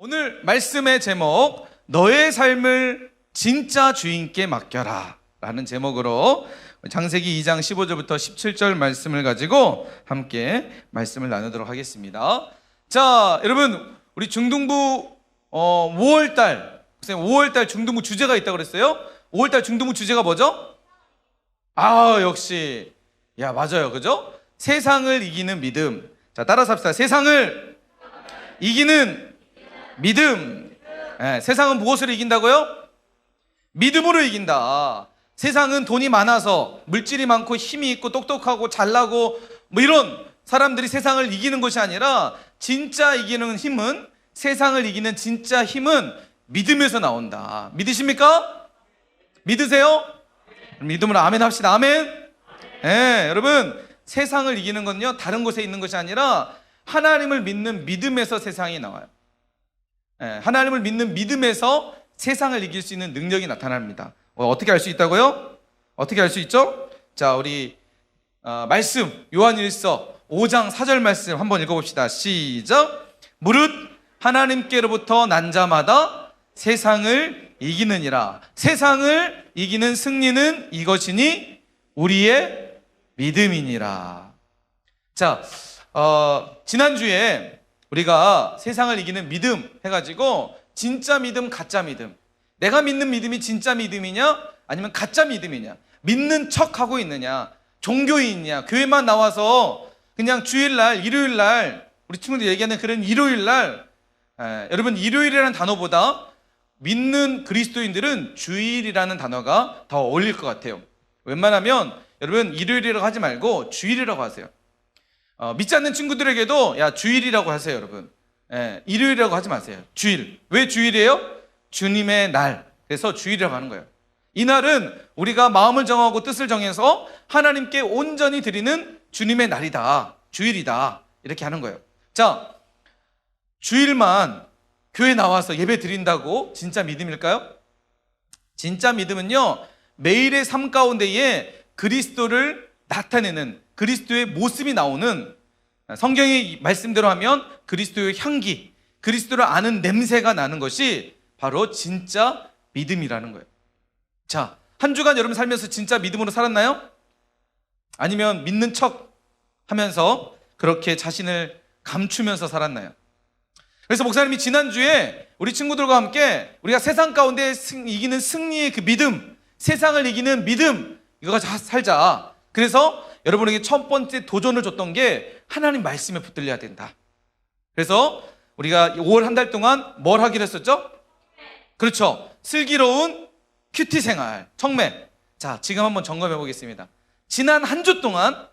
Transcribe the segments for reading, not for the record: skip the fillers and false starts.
오늘 말씀의 제목, 너의 삶을 진짜 주인께 맡겨라 라는 제목으로 창세기 2장 15절부터 17절 말씀을 가지고 함께 말씀을 나누도록 하겠습니다. 자, 여러분, 우리 중등부 5월달 중등부 주제가 있다고 그랬어요. 5월달 중등부 주제가 뭐죠? 역시 맞아요, 그죠? 세상을 이기는 믿음. 자, 따라서 합시다. 세상을 이기는 믿음. 세상은 무엇으로 이긴다고요? 믿음으로 이긴다. 세상은 돈이 많아서, 물질이 많고 힘이 있고 똑똑하고 잘나고 이런 사람들이 세상을 이기는 것이 아니라, 진짜 이기는 힘은, 세상을 이기는 진짜 힘은 믿음에서 나온다. 믿으십니까? 믿으세요? 믿음으로 아멘 합시다. 아멘. 여러분, 세상을 이기는 건요, 다른 곳에 있는 것이 아니라 하나님을 믿는 믿음에서 세상이 나와요. 하나님을 믿는 믿음에서 세상을 이길 수 있는 능력이 나타납니다. 어떻게 알 수 있다고요? 어떻게 알 수 있죠? 자, 우리 말씀 요한일서 5장 4절 말씀 한번 읽어봅시다. 시작. 무릇 하나님께로부터 난 자마다 세상을 이기느니라. 세상을 이기는 승리는 이것이니 우리의 믿음이니라. 자, 지난주에 우리가 세상을 이기는 믿음 해가지고 진짜 믿음, 가짜 믿음, 내가 믿는 믿음이 진짜 믿음이냐 아니면 가짜 믿음이냐, 믿는 척하고 있느냐, 종교인이냐, 교회만 나와서 그냥 주일날, 일요일날 우리 친구들 얘기하는 그런 일요일날, 여러분, 일요일이라는 단어보다 믿는 그리스도인들은 주일이라는 단어가 더 어울릴 것 같아요. 웬만하면 여러분 일요일이라고 하지 말고 주일이라고 하세요. 믿지 않는 친구들에게도 주일이라고 하세요. 여러분, 일요일이라고 하지 마세요. 주일. 왜 주일이에요? 주님의 날. 그래서 주일이라고 하는 거예요. 이날은 우리가 마음을 정하고 뜻을 정해서 하나님께 온전히 드리는 주님의 날이다, 주일이다, 이렇게 하는 거예요. 자, 주일만 교회 나와서 예배 드린다고 진짜 믿음일까요? 진짜 믿음은요, 매일의 삶 가운데에 그리스도를 나타내는, 그리스도의 모습이 나오는, 성경의 말씀대로 하면 그리스도의 향기, 그리스도를 아는 냄새가 나는 것이 바로 진짜 믿음이라는 거예요. 자, 한 주간 여러분 살면서 진짜 믿음으로 살았나요? 아니면 믿는 척 하면서 그렇게 자신을 감추면서 살았나요? 그래서 목사님이 지난주에 우리 친구들과 함께 우리가 세상 가운데 이기는 승리의 그 믿음, 세상을 이기는 믿음, 이거 살자. 그래서 여러분에게 첫 번째 도전을 줬던 게 하나님 말씀에 붙들려야 된다. 그래서 우리가 5월 한 달 동안 뭘 하기로 했었죠? 그렇죠. 슬기로운 큐티 생활, 청매. 자, 지금 한번 점검해 보겠습니다. 지난 한 주 동안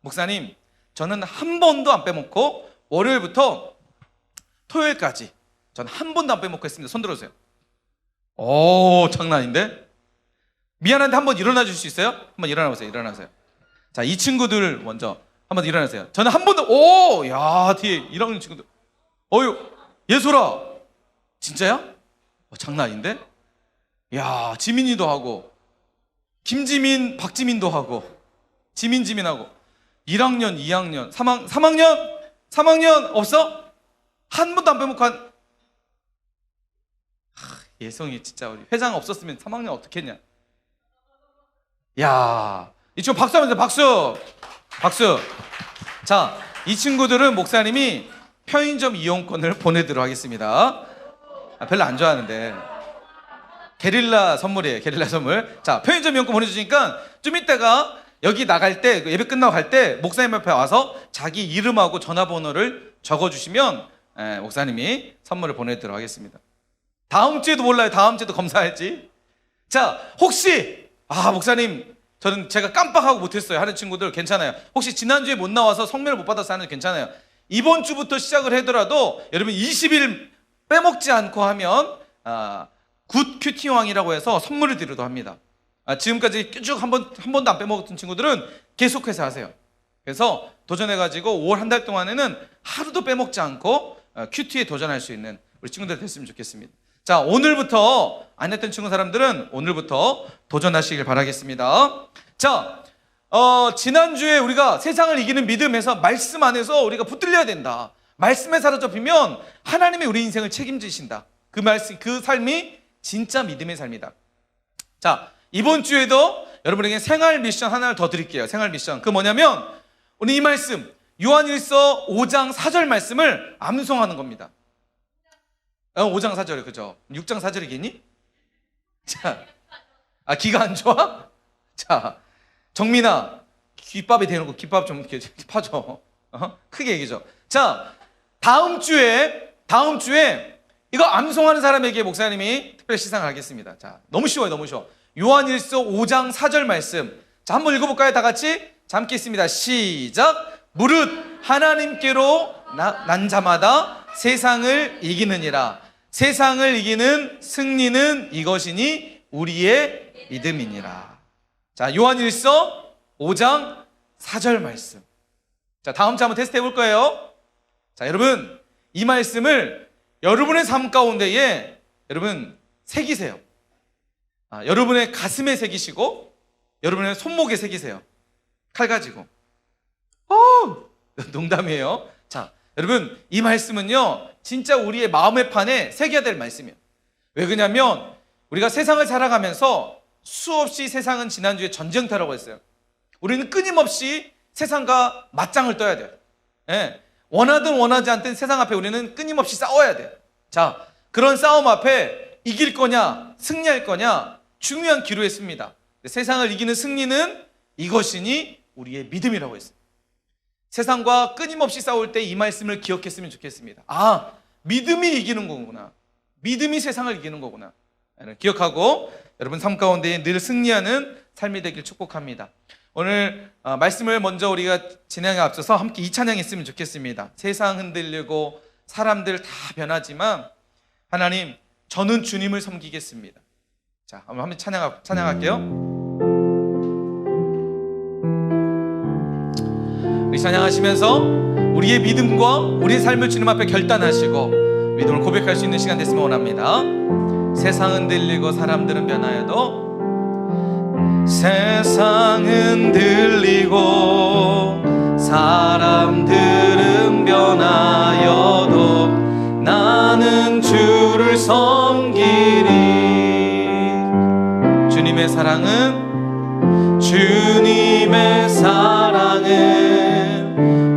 목사님, 저는 한 번도 안 빼먹고 월요일부터 토요일까지 전 한 번도 안 빼먹고 했습니다. 손 들어주세요. 오, 장난 아닌데? 미안한데 한번 일어나 주실 수 있어요? 한번 일어나 보세요. 일어나세요. 자, 이 친구들 먼저 한번 일어나세요. 저는 한 번도, 뒤에 이런 친구들. 예솔아, 진짜야? 장난 아닌데? 지민이도 하고, 김지민, 박지민도 하고, 지민하고, 1학년, 2학년, 3학년 없어? 한 번도 안 빼먹고 예성이 진짜 우리 회장 없었으면 3학년 어떻게 했냐? 이 친구 박수 하면서 박수. 자, 이 친구들은 목사님이 편의점 이용권을 보내드리도록 하겠습니다. 별로 안 좋아하는데 게릴라 선물이에요. 게릴라 선물. 자, 편의점 이용권 보내주시니까 좀 이따가 여기 나갈 때, 예배 끝나고 갈 때 목사님 앞에 와서 자기 이름하고 전화번호를 적어주시면 목사님이 선물을 보내드리도록 하겠습니다. 다음 주에도 몰라요. 다음 주에도 검사할지. 자, 혹시 목사님, 저는 제가 깜빡하고 못했어요 하는 친구들 괜찮아요. 혹시 지난주에 못 나와서 성명을 못 받아서 하는 괜찮아요. 이번 주부터 시작을 하더라도 여러분 20일 빼먹지 않고 하면 굿 큐티왕이라고 해서 선물을 드리기도 합니다. 지금까지 쭉 한 번도 안 빼먹었던 친구들은 계속해서 하세요. 그래서 도전해가지고 5월 한 달 동안에는 하루도 빼먹지 않고 큐티에 도전할 수 있는 우리 친구들 됐으면 좋겠습니다. 자, 오늘부터 안 했던 친구 사람들은 오늘부터 도전하시길 바라겠습니다. 자, 지난주에 우리가 세상을 이기는 믿음에서 말씀 안에서 우리가 붙들려야 된다. 말씀에 사로잡히면 하나님이 우리 인생을 책임지신다. 그 말씀, 그 삶이 진짜 믿음의 삶이다. 자, 이번 주에도 여러분에게 생활 미션 하나를 더 드릴게요. 생활 미션. 그 뭐냐면 오늘 이 말씀 요한일서 5장 4절 말씀을 암송하는 겁니다. 5장 4절에 그죠? 6장 4절이겠니? 자, 기가 안 좋아? 자, 정민아, 귓밥에 대놓고 귓밥 좀 이렇게 파줘. 크게 얘기죠. 자, 다음 주에 이거 암송하는 사람에게 목사님이 특별 시상을 하겠습니다. 자, 너무 쉬워요, 너무 쉬워. 요한일서 5장 4절 말씀. 자, 한번 읽어볼까요? 다 같이? 자, 함께 있습니다. 시작. 무릇 하나님께로 난 자마다 세상을 이기느니라. 세상을 이기는 승리는 이것이니 우리의 믿음이니라. 자, 요한일서 5장 4절 말씀. 자, 다음 주 한번 테스트 해볼 거예요. 자, 여러분, 이 말씀을 여러분의 삶 가운데에 여러분 새기세요. 여러분의 가슴에 새기시고 여러분의 손목에 새기세요. 칼 가지고. 농담이에요. 자, 여러분, 이 말씀은요 진짜 우리의 마음의 판에 새겨야 될 말씀이에요. 왜 그러냐면 우리가 세상을 살아가면서 수없이 세상은 지난주에 전쟁터라고 했어요. 우리는 끊임없이 세상과 맞짱을 떠야 돼요. 예. 원하든 원하지 않든 세상 앞에 우리는 끊임없이 싸워야 돼요. 자, 그런 싸움 앞에 이길 거냐 승리할 거냐 중요한 기로에 씁니다. 세상을 이기는 승리는 이것이니 우리의 믿음이라고 했어요. 세상과 끊임없이 싸울 때 이 말씀을 기억했으면 좋겠습니다. 믿음이 이기는 거구나. 믿음이 세상을 이기는 거구나. 기억하고 여러분 삶 가운데 늘 승리하는 삶이 되길 축복합니다. 오늘 말씀을 먼저 우리가 진행에 앞서서 함께 이 찬양 했으면 좋겠습니다. 세상 흔들리고 사람들 다 변하지만 하나님, 저는 주님을 섬기겠습니다. 자, 한번 찬양할게요. 우리 찬양하시면서 우리의 믿음과 우리의 삶을 주님 앞에 결단하시고 믿음을 고백할 수 있는 시간 됐으면 원합니다. 세상은 들리고 사람들은 변하여도 세상은 들리고 사람들은 변하여도 나는 주를 섬기리. 주님의 사랑은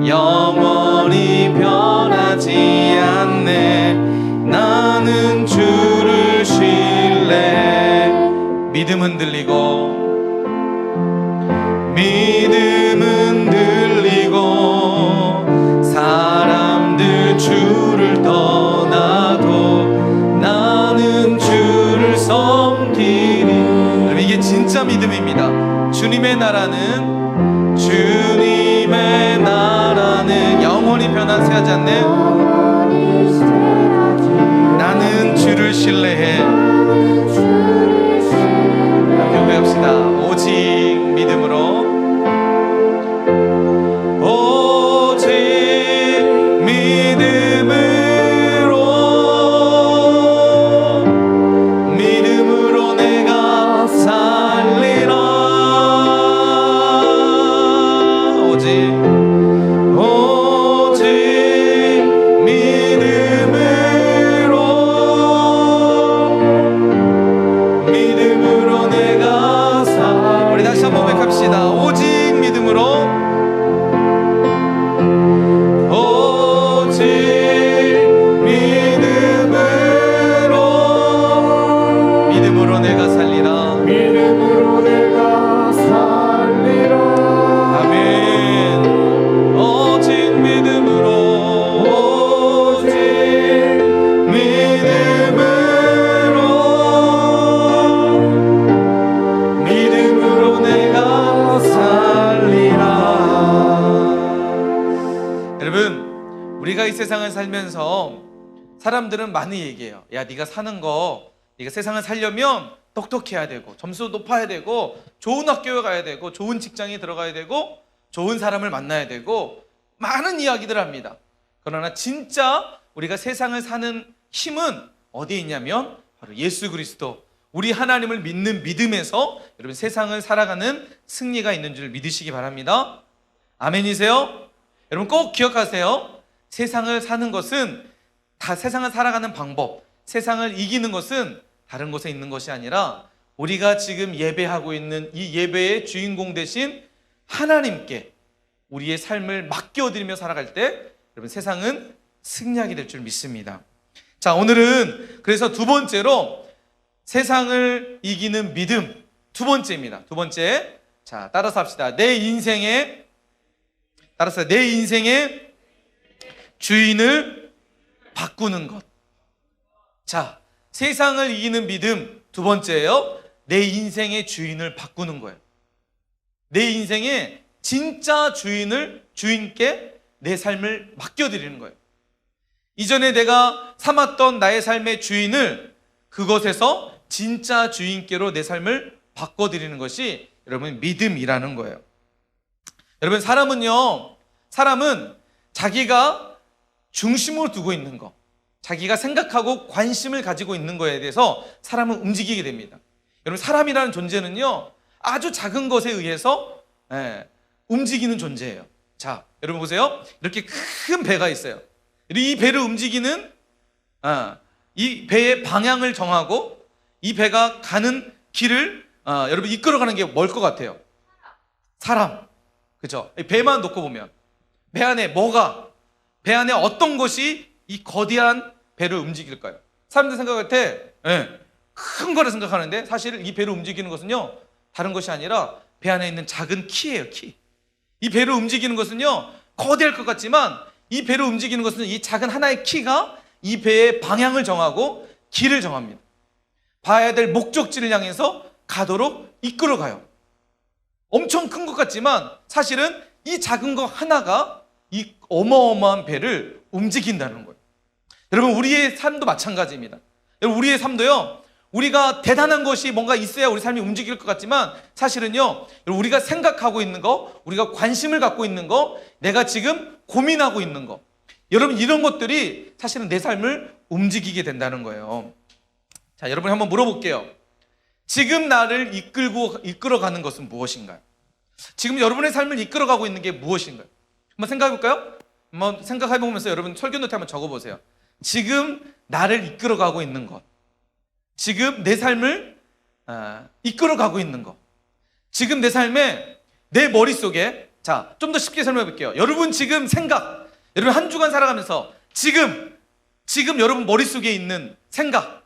영원히 변하지 않네. 나는 주를 신뢰해. 믿음은 들리고 사람들 주를 떠나도 나는 주를 섬기리. 여러분, 이게 진짜 믿음입니다. 주님의 나라는 영원히 변하지 않네. 나는 주를 신뢰해. 고백합시다. 오직 믿음으로 내가 살리라. 오직 믿음으로 내가 살리라. 우리 다시 한번 고백합시다. 오직 믿음으로 내가 살리라. 믿음으로 내가 살리라. 아멘. 오직 믿음으로 내가 살리라. 여러분, 우리가 이 세상을 살면서 사람들은 많이 얘기해요. 야, 네가 사는 거, 네가 세상을 살려면 똑똑해야 되고 점수 높아야 되고 좋은 학교에 가야 되고 좋은 직장에 들어가야 되고 좋은 사람을 만나야 되고 많은 이야기들을 합니다. 그러나 진짜 우리가 세상을 사는 힘은 어디에 있냐면 바로 예수 그리스도, 우리 하나님을 믿는 믿음에서 여러분 세상을 살아가는 승리가 있는 줄 믿으시기 바랍니다. 아멘이세요? 여러분 꼭 기억하세요. 세상을 사는 것은 다 세상을 살아가는 방법, 세상을 이기는 것은 다른 곳에 있는 것이 아니라 우리가 지금 예배하고 있는 이 예배의 주인공 되신 하나님께 우리의 삶을 맡겨드리며 살아갈 때 여러분 세상은 승리하게 될 줄 믿습니다. 자, 오늘은 그래서 두 번째로 세상을 이기는 믿음 두 번째입니다. 두 번째, 자 따라서 합시다. 내 인생의 주인을 바꾸는 것. 자, 세상을 이기는 믿음 두 번째예요. 내 인생의 주인을 바꾸는 거예요. 내 인생의 진짜 주인께 내 삶을 맡겨드리는 거예요. 이전에 내가 삼았던 나의 삶의 주인을 그것에서 진짜 주인께로 내 삶을 바꿔드리는 것이 여러분 믿음이라는 거예요. 여러분 사람은 자기가 중심으로 두고 있는 거, 자기가 생각하고 관심을 가지고 있는 거에 대해서 사람은 움직이게 됩니다. 여러분 사람이라는 존재는요 아주 작은 것에 의해서 움직이는 존재예요. 자, 여러분 보세요. 이렇게 큰 배가 있어요. 이 배를 움직이는 이 배의 방향을 정하고 이 배가 가는 길을 여러분 이끌어가는 게 뭘 것 같아요? 사람. 그죠? 배만 놓고 보면 배 안에 어떤 것이 이 거대한 배를 움직일까요? 사람들 생각할 때 큰 거를 생각하는데 사실 이 배를 움직이는 것은요 다른 것이 아니라 배 안에 있는 작은 키예요. 키. 이 배를 움직이는 것은요 거대할 것 같지만 이 배를 움직이는 것은 이 작은 하나의 키가 이 배의 방향을 정하고 길을 정합니다. 봐야 될 목적지를 향해서 가도록 이끌어가요. 엄청 큰 것 같지만 사실은 이 작은 것 하나가 이 어마어마한 배를 움직인다는 거예요. 여러분 우리의 삶도 마찬가지입니다. 여러분 우리의 삶도요 우리가 대단한 것이 뭔가 있어야 우리 삶이 움직일 것 같지만 사실은요 우리가 생각하고 있는 거, 우리가 관심을 갖고 있는 거, 내가 지금 고민하고 있는 거, 여러분 이런 것들이 사실은 내 삶을 움직이게 된다는 거예요. 자, 여러분 한번 물어볼게요. 지금 나를 이끌어가는 것은 무엇인가요? 지금 여러분의 삶을 이끌어가고 있는 게 무엇인가요? 한번 생각해볼까요? 한번 생각해보면서 여러분 설교 노트 한번 적어보세요. 지금 나를 이끌어가고 있는 것, 지금 내 삶을 이끌어가고 있는 것, 지금 내 삶에 내 머릿속에, 자, 좀 더 쉽게 설명해 볼게요. 여러분 지금 여러분 한 주간 살아가면서 지금 여러분 머릿속에 있는 생각,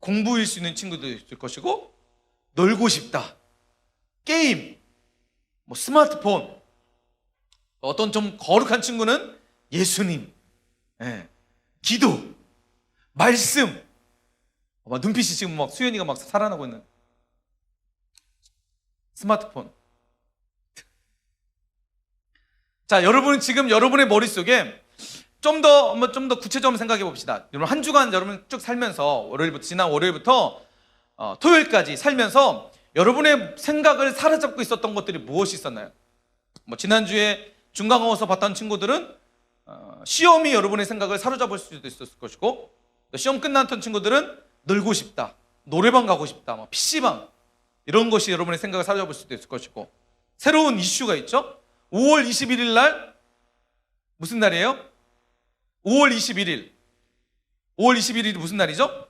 공부일 수 있는 친구도 있을 것이고 놀고 싶다, 게임, 스마트폰, 어떤 좀 거룩한 친구는 예수님, 기도, 말씀, 눈빛이 지금 수연이가 막 살아나고 있는 스마트폰. 자, 여러분은 지금 여러분의 머릿속에 좀 더 구체적으로 생각해 봅시다. 여러분 한 주간 여러분 쭉 살면서 지난 월요일부터 토요일까지 살면서 여러분의 생각을 사로잡고 있었던 것들이 무엇이 있었나요? 지난주에 중간고사 봤던 친구들은 시험이 여러분의 생각을 사로잡을 수도 있었을 것이고, 시험 끝났던 친구들은 놀고 싶다, 노래방 가고 싶다, PC방, 이런 것이 여러분의 생각을 사로잡을 수도 있을 것이고, 새로운 이슈가 있죠. 5월 21일 날 무슨 날이에요? 5월 21일이 무슨 날이죠?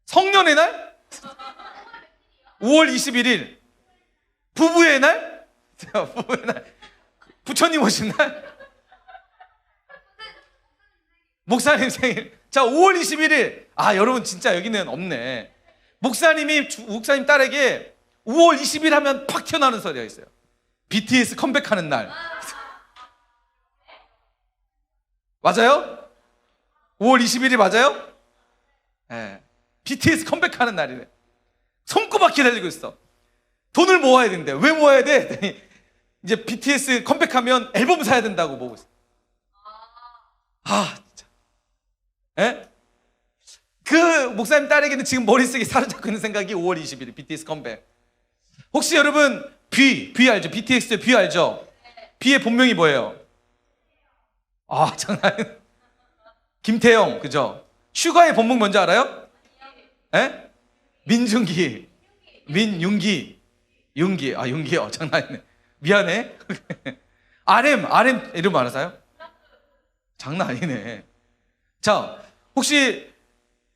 성년의 날? 5월 21일 부부의 날? 부부의 날, 부처님 오신 날, 목사님 생일. 자, 5월 21일. 여러분 진짜 여기는 없네. 목사님 딸에게 5월 20일 하면 팍 튀어나오는 소리가 있어요. BTS 컴백하는 날. 맞아요? 5월 20일이 맞아요? BTS 컴백하는 날이래. 손꼽아 기다리고 있어. 돈을 모아야 된대. 왜 모아야 돼? 이제 BTS 컴백하면 앨범 사야 된다고 보고 있어. 진짜. 그 목사님 딸에게는 지금 머릿속에 사로잡고 있는 생각이 5월 20일 BTS 컴백. 혹시 여러분 비 알죠? BTS의 비 알죠? 비의 본명이 뭐예요? 장난. 김태형, 그죠? 슈가의 본명 뭔지 알아요? 민중기, 윤기. 윤기요. 장난 아니네. 미안해. RM 이름 알아서요? 장난 아니네. 자, 혹시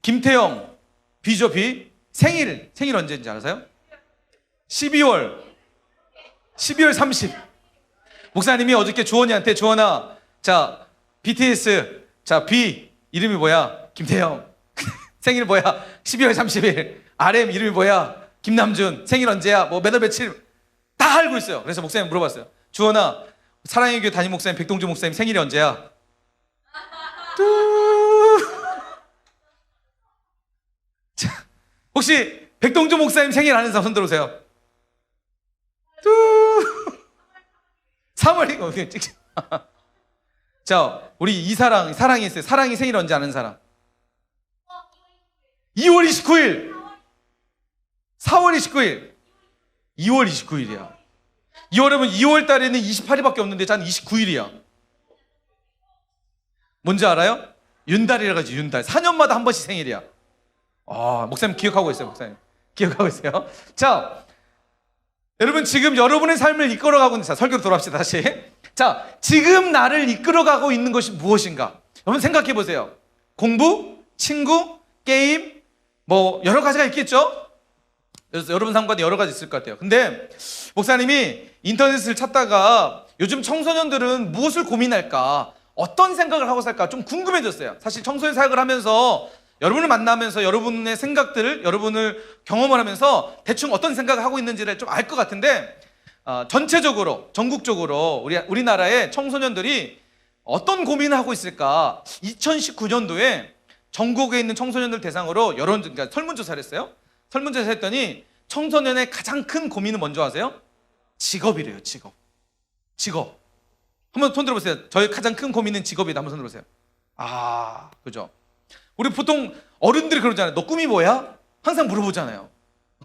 김태형 B죠, B? 생일 언제인지 알아서요? 12월 30. 목사님이 어저께 주원이한테 주원아, 자, BTS, 자, B 이름이 뭐야? 김태형. 생일 뭐야? 12월 30일. RM 이름이 뭐야? 김남준. 생일 언제야? 뭐 몇 월 며칠. 다 알고 있어요. 그래서 목사님 물어봤어요. 주원아, 사랑의 교회 담임 목사님 백동주 목사님 생일이 언제야? 자, 혹시 백동주 목사님 생일 아는 사람 손 들어오세요. 3월이고. 자, 우리 사랑이 있어요. 사랑이 생일 언제 아는 사람? 2월 29일. 4월 29일. 2월 29일이야. 2월 달에는 28일밖에 없는데 난 29일이야. 뭔지 알아요? 윤달이라 가지고 윤달. 4년마다 한 번씩 생일이야. 목사님 기억하고 있어요. 목사님 기억하고 있어요. 자, 여러분 지금 여러분의 삶을 이끌어가고 있는, 자, 설교로 돌아갑시다. 다시. 자, 지금 나를 이끌어가고 있는 것이 무엇인가? 여러분 생각해 보세요. 공부, 친구, 게임, 뭐 여러 가지가 있겠죠? 그래서 여러분 삶 가운데 여러 가지 있을 것 같아요. 근데 목사님이 인터넷을 찾다가 요즘 청소년들은 무엇을 고민할까? 어떤 생각을 하고 살까? 좀 궁금해졌어요. 사실 청소년 사역을 하면서 여러분을 만나면서 여러분의 생각들을, 여러분을 경험을 하면서 대충 어떤 생각을 하고 있는지를 좀 알 것 같은데, 전체적으로, 전국적으로 우리나라의 청소년들이 어떤 고민을 하고 있을까? 2019년도에 전국에 있는 청소년들 대상으로 그러니까 설문조사를 했어요. 설문조사 했더니 청소년의 가장 큰 고민은 뭔지 아세요? 직업이래요. 직업. 한번 손 들어보세요. 저희 가장 큰 고민은 직업이다. 한번 손 들어보세요. 그죠? 우리 보통 어른들이 그러잖아요. 너 꿈이 뭐야? 항상 물어보잖아요.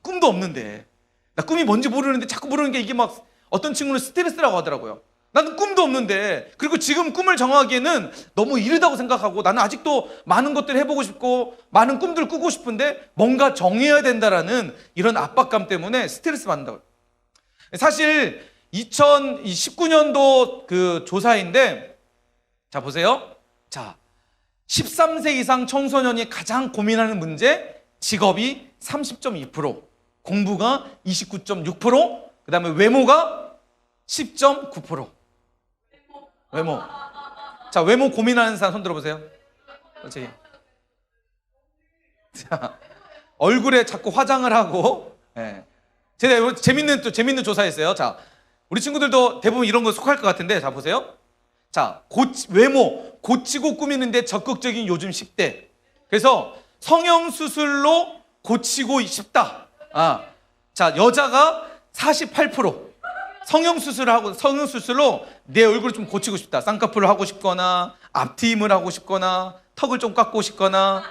꿈도 없는데. 나 꿈이 뭔지 모르는데 자꾸 물어보는 게 이게 막 어떤 친구는 스트레스라고 하더라고요. 나는 꿈도 없는데, 그리고 지금 꿈을 정하기에는 너무 이르다고 생각하고, 나는 아직도 많은 것들을 해보고 싶고 많은 꿈들을 꾸고 싶은데 뭔가 정해야 된다라는 이런 압박감 때문에 스트레스 받는다고요. 사실 2019년도 그 조사인데, 자 보세요. 자, 13세 이상 청소년이 가장 고민하는 문제, 직업이 30.2%, 공부가 29.6%, 그 다음에 외모가 10.9%. 외모. 자, 외모 고민하는 사람 손 들어보세요. 그렇지. 자, 얼굴에 자꾸 화장을 하고, 제가 재밌는 조사했어요. 자, 우리 친구들도 대부분 이런 거 속할 것 같은데, 자 보세요. 자, 외모 고치고 꾸미는데 적극적인 요즘 10대. 그래서 성형수술로 고치고 싶다. 자, 여자가 48%. 성형수술로 내 얼굴을 좀 고치고 싶다. 쌍꺼풀을 하고 싶거나 앞트임을 하고 싶거나 턱을 좀 깎고 싶거나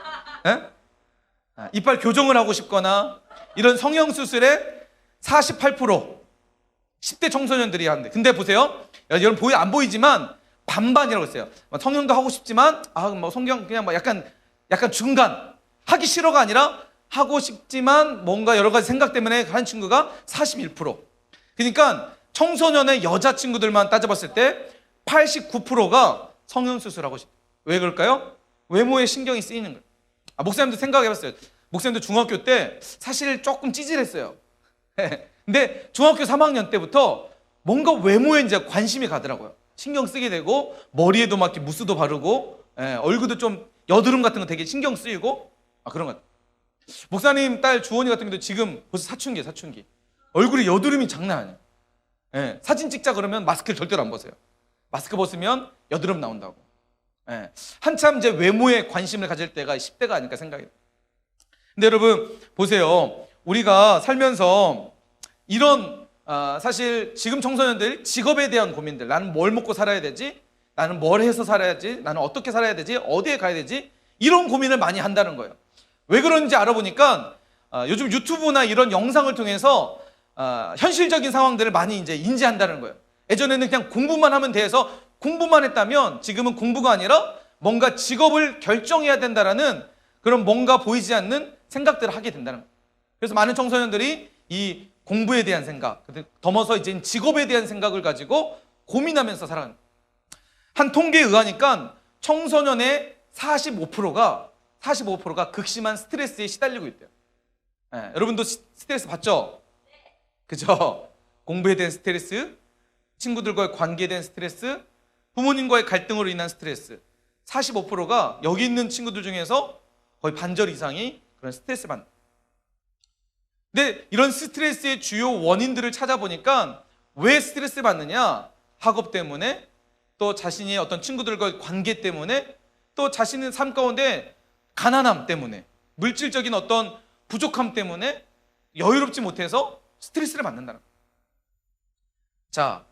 이빨 교정을 하고 싶거나, 이런 성형수술에 48% 10대 청소년들이 하는데, 근데 보세요. 여러분 안 보이지만 반반이라고 했어요. 성형도 하고 싶지만 뭐 성형 그냥 뭐 약간 중간, 하기 싫어가 아니라 하고 싶지만 뭔가 여러 가지 생각 때문에 하는 친구가 41%. 그러니까 청소년의 여자친구들만 따져봤을 때 89%가 성형수술하고 싶어요. 왜 그럴까요? 외모에 신경이 쓰이는 거예요. 목사님도 생각해봤어요. 목사님도 중학교 때 사실 조금 찌질했어요. 근데 중학교 3학년 때부터 뭔가 외모에 이제 관심이 가더라고요. 신경 쓰게 되고, 머리에도 막 이렇게 무스도 바르고, 얼굴도 좀 여드름 같은 거 되게 신경 쓰이고, 그런 것 같아요. 목사님 딸 주원이 같은 경우도 지금 벌써 사춘기. 얼굴에 여드름이 장난 아니에요. 사진 찍자 그러면 마스크를 절대로 안 벗어요. 마스크 벗으면 여드름 나온다고. 한참 이제 외모에 관심을 가질 때가 10대가 아닐까 생각이 돼요. 근데 여러분 보세요. 우리가 살면서 이런 사실 지금 청소년들 직업에 대한 고민들, 나는 뭘 먹고 살아야 되지? 나는 뭘 해서 살아야지? 나는 어떻게 살아야 되지? 어디에 가야 되지? 이런 고민을 많이 한다는 거예요. 왜 그런지 알아보니까 요즘 유튜브나 이런 영상을 통해서 현실적인 상황들을 많이 이제 인지한다는 거예요. 예전에는 그냥 공부만 하면 돼서 공부만 했다면, 지금은 공부가 아니라 뭔가 직업을 결정해야 된다라는 그런 뭔가 보이지 않는 생각들을 하게 된다는 거예요. 그래서 많은 청소년들이 이 공부에 대한 생각, 넘어서 이제 직업에 대한 생각을 가지고 고민하면서 살아가는 거예요. 한 통계에 의하니까 청소년의 45%가 극심한 스트레스에 시달리고 있대요. 여러분도 스트레스 받죠? 그죠? 공부에 대한 스트레스, 친구들과의 관계에 대한 스트레스, 부모님과의 갈등으로 인한 스트레스. 45%가 여기 있는 친구들 중에서 거의 반절 이상이 그런 스트레스를 받는. 근데 이런 스트레스의 주요 원인들을 찾아보니까 왜 스트레스를 받느냐? 학업 때문에, 또 자신의 어떤 친구들과의 관계 때문에, 또 자신의 삶 가운데 가난함 때문에, 물질적인 어떤 부족함 때문에 여유롭지 못해서 스트레스를 받는다는 거예요. 자,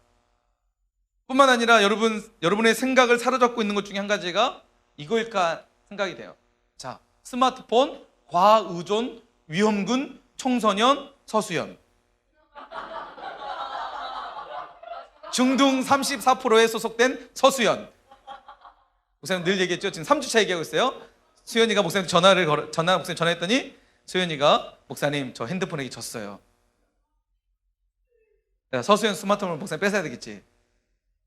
뿐만 아니라 여러분의 생각을 사로잡고 있는 것 중에 한 가지가 이거일까 생각이 돼요. 자, 스마트폰, 과의존, 위험군, 청소년, 서수연. 중등 34%에 소속된 서수연. 목사님 늘 얘기했죠. 지금 3주차 얘기하고 있어요. 수연이가 목사님 목사님 전화했더니 수연이가 목사님 저 핸드폰에 졌어요. 서수연 스마트폰을 목사님 뺏어야 되겠지.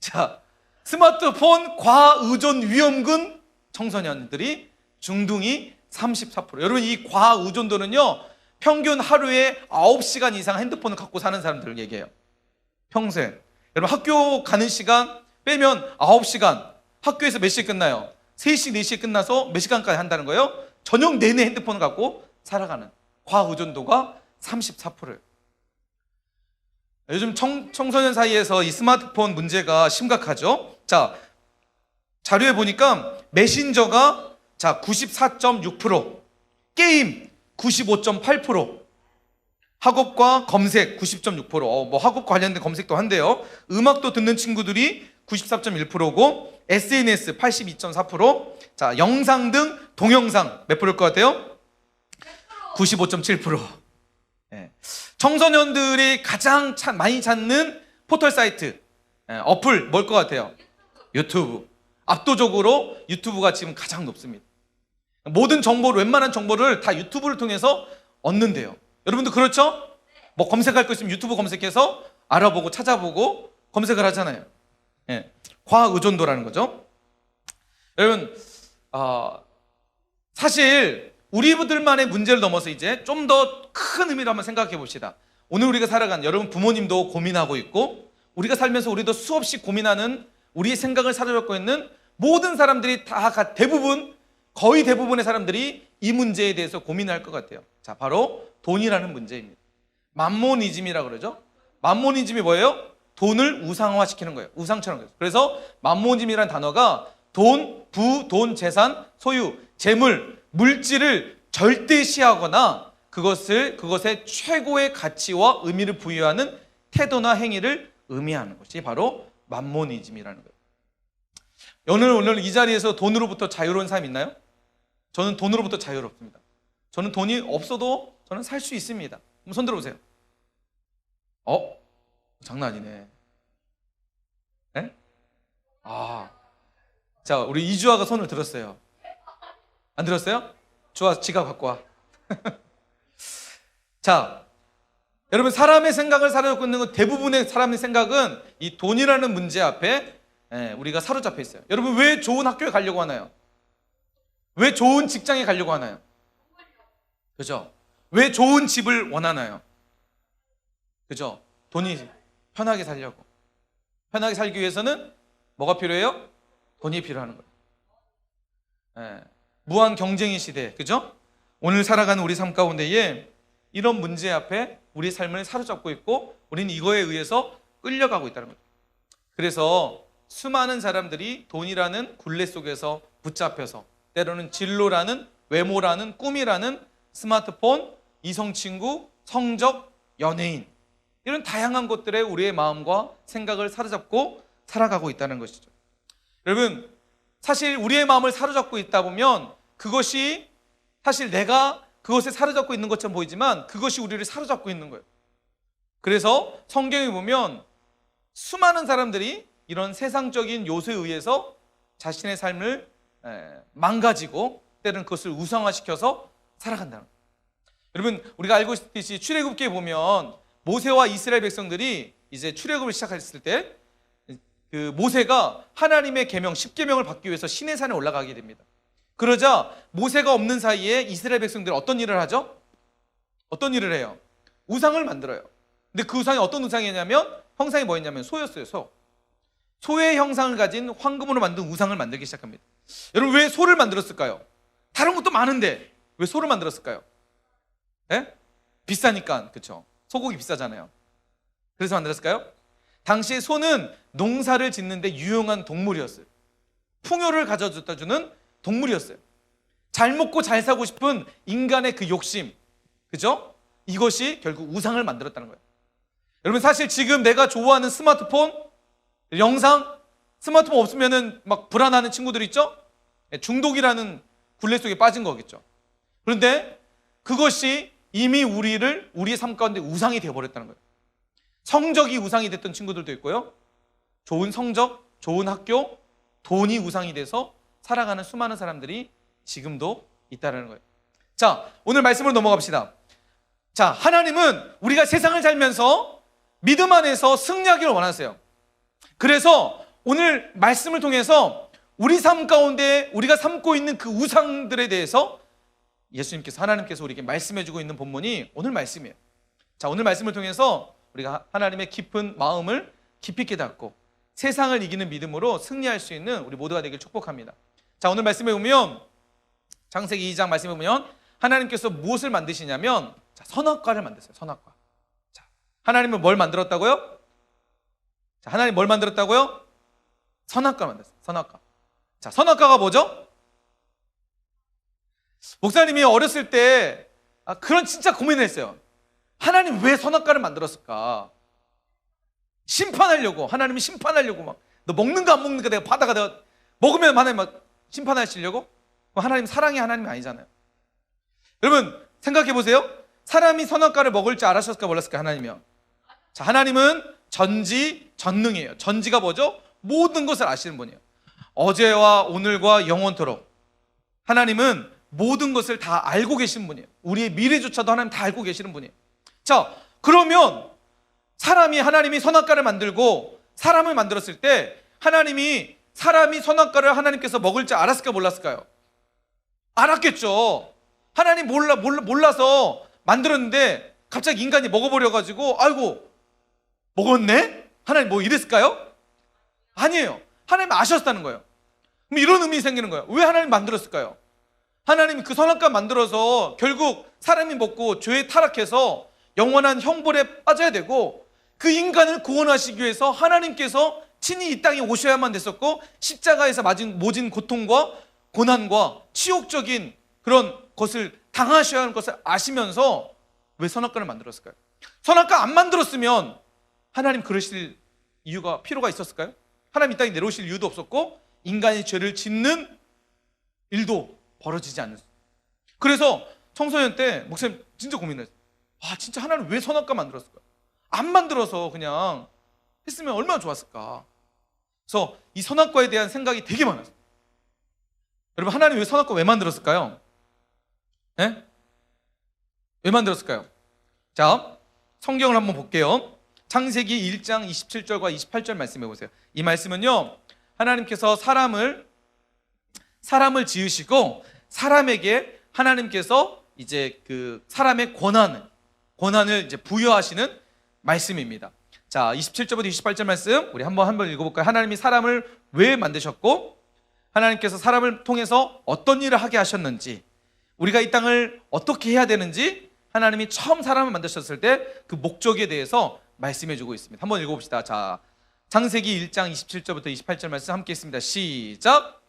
자, 스마트폰 과의존 위험군 청소년들이 중등이 34%. 여러분 이 과의존도는요 평균 하루에 9시간 이상 핸드폰을 갖고 사는 사람들을 얘기해요. 평생. 여러분 학교 가는 시간 빼면 9시간. 학교에서 몇 시에 끝나요? 3시, 4시에 끝나서 몇 시간까지 한다는 거예요? 저녁 내내 핸드폰을 갖고 살아가는 과의존도가 34%예요. 요즘 청소년 사이에서 이 스마트폰 문제가 심각하죠. 자, 자료에 보니까 메신저가 94.6%, 게임 95.8%, 학업과 검색 90.6%. 뭐 학업 관련된 검색도 한대요. 음악도 듣는 친구들이 94.1%고 SNS 82.4%. 자, 영상 등 동영상 몇 프로일 것 같아요? 95.7%. 네. 청소년들이 가장 많이 찾는 포털 사이트, 어플 뭘 것 같아요? 유튜브. 압도적으로 유튜브가 지금 가장 높습니다. 모든 정보를, 웬만한 정보를 다 유튜브를 통해서 얻는데요. 여러분도 그렇죠? 뭐 검색할 거 있으면 유튜브 검색해서 알아보고 찾아보고 검색을 하잖아요. 예. 과의존도라는 거죠. 여러분, 사실 우리들만의 문제를 넘어서 이제 좀 더 큰 의미로 한번 생각해 봅시다. 오늘 우리가 살아가는, 여러분 부모님도 고민하고 있고 우리가 살면서 우리도 수없이 고민하는, 우리의 생각을 사로잡고 있는 모든 사람들이 다 거의 대부분의 사람들이 이 문제에 대해서 고민할 것 같아요. 자, 바로 돈이라는 문제입니다. 맘모니즘이라고 그러죠. 맘모니즘이 뭐예요? 돈을 우상화시키는 거예요. 우상처럼. 그래서 맘모니즘이라는 단어가 돈, 돈, 재산, 소유, 재물, 물질을 절대시하거나 그것에 최고의 가치와 의미를 부여하는 태도나 행위를 의미하는 것이 바로 맘모니즘이라는 거예요. 오늘 이 자리에서 돈으로부터 자유로운 사람 있나요? 저는 돈으로부터 자유롭습니다. 저는 돈이 없어도 저는 살 수 있습니다. 한번 손 들어보세요. 장난 아니네. 네? 자, 우리 이주아가 손을 들었어요. 안 들었어요? 주아, 지갑 갖고 와. 자, 여러분 사람의 생각을 사로잡고 있는 건, 대부분의 사람의 생각은 이 돈이라는 문제 앞에 우리가 사로잡혀 있어요. 여러분 왜 좋은 학교에 가려고 하나요? 왜 좋은 직장에 가려고 하나요? 그죠? 왜 좋은 집을 원하나요? 그죠? 돈이 편하게 살려고. 편하게 살기 위해서는 뭐가 필요해요? 돈이 필요한 거예요. 무한 경쟁의 시대, 그죠? 오늘 살아가는 우리 삶 가운데에 이런 문제 앞에 우리 삶을 사로잡고 있고 우리는 이거에 의해서 끌려가고 있다는 거죠. 그래서 수많은 사람들이 돈이라는 굴레 속에서 붙잡혀서 때로는 진로라는, 외모라는, 꿈이라는, 스마트폰, 이성친구, 성적, 연예인, 이런 다양한 것들에 우리의 마음과 생각을 사로잡고 살아가고 있다는 것이죠. 여러분, 사실 우리의 마음을 사로잡고 있다 보면 그것이 사실 내가 그것에 사로잡고 있는 것처럼 보이지만 그것이 우리를 사로잡고 있는 거예요. 그래서 성경에 보면 수많은 사람들이 이런 세상적인 요소에 의해서 자신의 삶을 망가지고 때로는 그것을 우상화시켜서 살아간다는 거예요. 여러분, 우리가 알고 있듯이 출애굽기에 보면 모세와 이스라엘 백성들이 이제 출애굽을 시작했을 때 그 모세가 하나님의 계명 10계명을 받기 위해서 시내산에 올라가게 됩니다. 그러자 모세가 없는 사이에 이스라엘 백성들이 어떤 일을 하죠? 어떤 일을 해요? 우상을 만들어요. 근데 그 우상이 어떤 우상이냐면 형상이 뭐였냐면 소였어요. 소의 형상을 가진 황금으로 만든 우상을 만들기 시작합니다. 여러분 왜 소를 만들었을까요? 다른 것도 많은데 왜 소를 만들었을까요? 예? 비싸니까. 그렇죠? 소고기 비싸잖아요. 그래서 만들었을까요? 당시에 소는 농사를 짓는데 유용한 동물이었어요. 풍요를 가져다 주는 동물이었어요. 잘 먹고 잘 사고 싶은 인간의 그 욕심, 그죠? 이것이 결국 우상을 만들었다는 거예요. 여러분 사실 지금 내가 좋아하는 스마트폰, 영상, 스마트폰 없으면은 막 불안하는 친구들 있죠? 중독이라는 굴레 속에 빠진 거겠죠. 그런데 그것이 이미 우리의 삶 가운데 우상이 되어버렸다는 거예요. 성적이 우상이 됐던 친구들도 있고요. 좋은 성적, 좋은 학교, 돈이 우상이 돼서 살아가는 수많은 사람들이 지금도 있다는 거예요. 자, 오늘 말씀으로 넘어갑시다. 자, 하나님은 우리가 세상을 살면서 믿음 안에서 승리하기를 원하세요. 그래서 오늘 말씀을 통해서 우리 삶 가운데 우리가 삼고 있는 그 우상들에 대해서 예수님께서, 하나님께서 우리에게 말씀해주고 있는 본문이 오늘 말씀이에요. 자, 오늘 말씀을 통해서 우리가 하나님의 깊은 마음을 깊이 깨닫고 세상을 이기는 믿음으로 승리할 수 있는 우리 모두가 되길 축복합니다. 자, 오늘 말씀에 보면 창세기 2장 말씀에 보면 하나님께서 무엇을 만드시냐면 선악과를 만드세요. 선악과. 자, 하나님은 뭘 만들었다고요? 자, 하나님 뭘 만들었다고요? 선악과를 만들었어요. 선악과. 자, 선악과가 뭐죠? 목사님이 어렸을 때 그런 진짜 고민을 했어요. 하나님 왜 선악과를 만들었을까? 심판하려고, 하나님이 심판하려고 막, 너 먹는 거 안 먹는 거 내가 받아가 내가 먹으면 하나님 막 심판하시려고? 하나님 사랑의 하나님이 아니잖아요. 여러분 생각해 보세요. 사람이 선악과를 먹을 줄 알았을까 몰랐을까? 하나님이요. 자, 하나님은 전지전능이에요. 전지가 뭐죠? 모든 것을 아시는 분이에요. 어제와 오늘과 영원토록 하나님은 모든 것을 다 알고 계신 분이에요. 우리의 미래조차도 하나님 다 알고 계시는 분이에요. 자, 그러면 하나님이 선악과를 만들고 사람을 만들었을 때 사람이 선악과를 하나님께서 먹을 줄 알았을까 몰랐을까요? 알았겠죠. 하나님 몰라서 만들었는데 갑자기 인간이 먹어버려가지고 아이고 먹었네? 하나님 뭐 이랬을까요? 아니에요. 하나님 아셨다는 거예요. 그럼 이런 의미가 생기는 거예요. 왜 하나님 만들었을까요? 하나님이 그 선악과 만들어서 결국 사람이 먹고 죄에 타락해서 영원한 형벌에 빠져야 되고 그 인간을 구원하시기 위해서 하나님께서 친히 이 땅에 오셔야만 됐었고 십자가에서 모진 고통과 고난과 치욕적인 그런 것을 당하셔야 하는 것을 아시면서 왜 선악과를 만들었을까요? 선악과 안 만들었으면 하나님 그러실 필요가 있었을까요? 하나님 이 땅에 내려오실 이유도 없었고 인간이 죄를 짓는 일도 벌어지지 않는. 그래서 청소년 때 목사님 진짜 고민했어요. 진짜 하나님 왜 선악과 만들었을까? 안 만들어서 그냥 했으면 얼마나 좋았을까? 그래서 이 선악과에 대한 생각이 되게 많았어요. 여러분 하나님 왜 선악과 왜 만들었을까요? 네? 왜 만들었을까요? 자, 성경을 한번 볼게요. 창세기 1장 27절과 28절 말씀해 보세요. 이 말씀은요, 하나님께서 사람을 지으시고 사람에게 하나님께서 이제 그 사람의 권한을 이제 부여하시는 말씀입니다. 자, 27절부터 28절 말씀 우리 한번 읽어볼까요? 하나님이 사람을 왜 만드셨고 하나님께서 사람을 통해서 어떤 일을 하게 하셨는지, 우리가 이 땅을 어떻게 해야 되는지, 하나님이 처음 사람을 만드셨을 때 그 목적에 대해서 말씀해 주고 있습니다. 한번 읽어봅시다. 자, 창세기 1장 27절부터 28절 말씀 함께 있습니다. 시작.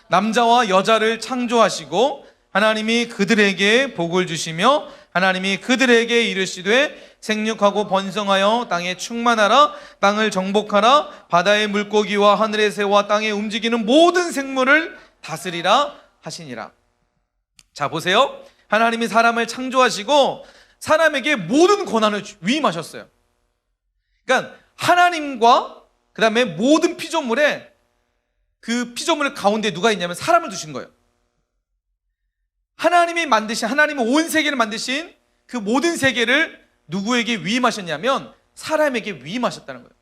남자와 여자를 창조하시고 하나님이 그들에게 복을 주시며 하나님이 그들에게 이르시되 생육하고 번성하여 땅에 충만하라, 땅을 정복하라, 바다의 물고기와 하늘의 새와 땅에 움직이는 모든 생물을 다스리라 하시니라. 자, 보세요. 하나님이 사람을 창조하시고 사람에게 모든 권한을 위임하셨어요. 그러니까 하나님과 그 다음에 모든 피조물에, 그 피조물 가운데 누가 있냐면 사람을 두신 거예요. 하나님이 온 세계를 만드신 그 모든 세계를 누구에게 위임하셨냐면 사람에게 위임하셨다는 거예요.